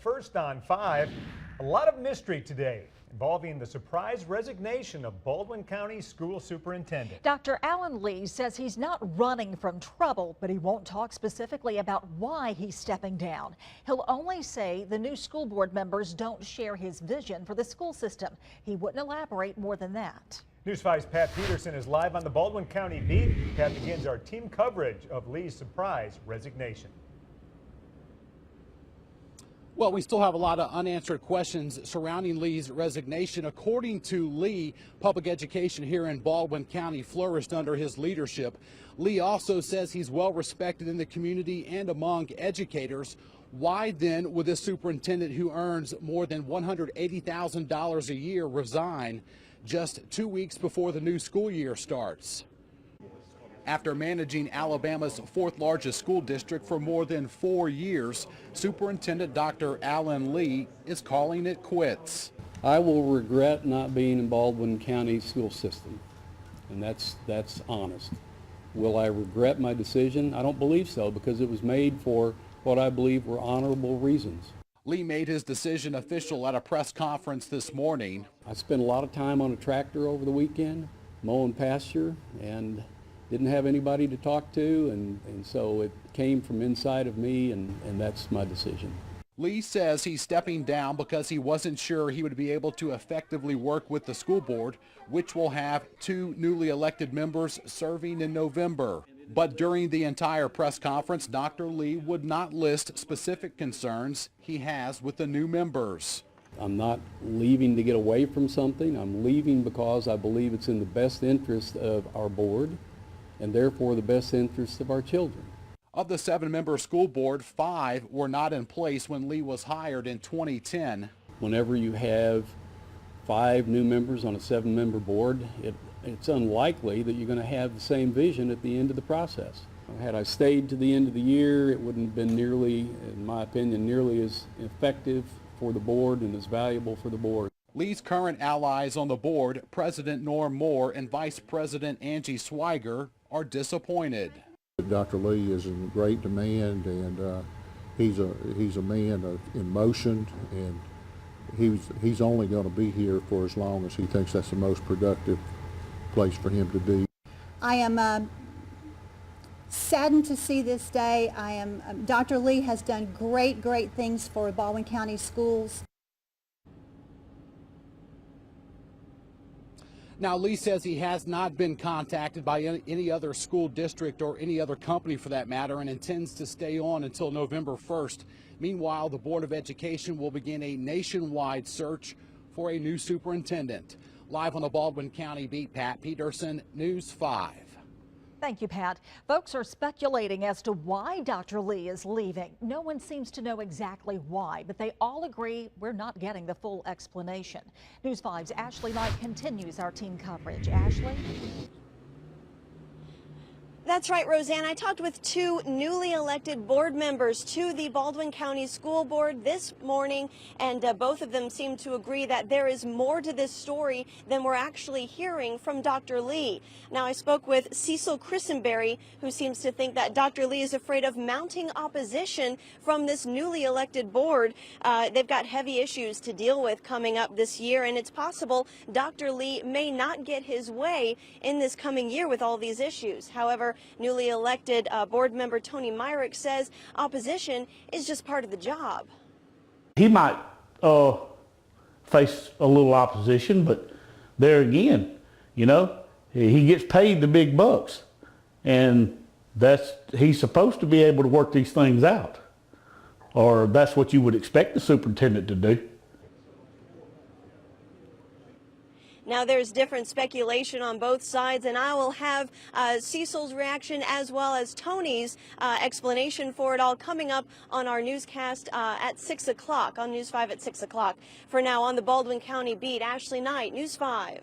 first on 5, a lot of mystery today involving the surprise resignation of Baldwin County School Superintendent. Dr. Alan Lee says he's not running from trouble, but he won't talk specifically about why he's stepping down. He'll only say the new school board members don't share his vision for the school system. He wouldn't elaborate more than that. News 5's Pat Peterson is live on the Baldwin County beat. Pat begins our team coverage of Lee's surprise resignation. Well, we still have a lot of unanswered questions surrounding Lee's resignation. According to Lee, public education here in Baldwin County flourished under his leadership. Lee also says he's well respected in the community and among educators. Why then would this superintendent who earns more than $180,000 a year resign just 2 weeks before the new school year starts? After managing Alabama's fourth largest school district for more than 4 years, Superintendent Dr. Alan Lee is calling it quits. I will regret not being in Baldwin County school system, and that's honest. Will I regret my decision? I don't believe so, because it was made for what I believe were honorable reasons. Lee made his decision official at a press conference this morning. I spent a lot of time on a tractor over the weekend, mowing pasture, and didn't have anybody to talk to, and so it came from inside of me, and that's my decision. Lee says he's stepping down because he wasn't sure he would be able to effectively work with the school board, which will have 2 newly elected members serving in November. But during the entire press conference, Dr. Lee would not list specific concerns he has with the new members. I'm not leaving to get away from something. I'm leaving because I believe it's in the best interest of our board, and therefore the best interest of our children. Of the 7-member school board, 5 were not in place when Lee was hired in 2010. Whenever you have 5 new members on a 7-member board, it's unlikely that you're going to have the same vision at the end of the process. Had I stayed to the end of the year, it wouldn't have been nearly, in my opinion, nearly as effective for the board and as valuable for the board. Lee's current allies on the board, President Norm Moore and Vice President Angie Swiger, are disappointed. Dr. Lee is in great demand, and he's a man of emotion, and he's only going to be here for as long as he thinks that's the most productive place for him to be. I am saddened to see this day. Dr. Lee has done great things for Baldwin County schools. Now, Lee says he has not been contacted by any other school district or any other company for that matter, and intends to stay on until November 1st. Meanwhile, the Board of Education will begin a nationwide search for a new superintendent. Live on the Baldwin County beat, Pat Peterson, News 5. Thank you, Pat. Folks are speculating as to why Dr. Lee is leaving. No one seems to know exactly why, but they all agree we're not getting the full explanation. News 5's Ashley Knight continues our team coverage. Ashley? That's right, Roseanne. I talked with 2 newly elected board members to the Baldwin County School Board this morning, and both of them seem to agree that there is more to this story than we're actually hearing from Dr. Lee. Now, I spoke with Cecil Christenberry, who seems to think that Dr. Lee is afraid of mounting opposition from this newly elected board. They've got heavy issues to deal with coming up this year, and it's possible Dr. Lee may not get his way in this coming year with all these issues. However, newly elected board member Tony Myrick says opposition is just part of the job. He might face a little opposition, but there again, you know, he gets paid the big bucks, and he's supposed to be able to work these things out, or that's what you would expect the superintendent to do. Now, there's different speculation on both sides, and I will have Cecil's reaction as well as Tony's explanation for it all coming up on our newscast at 6 o'clock, on News 5 at 6 o'clock. For now, on the Baldwin County beat, Ashley Knight, News 5.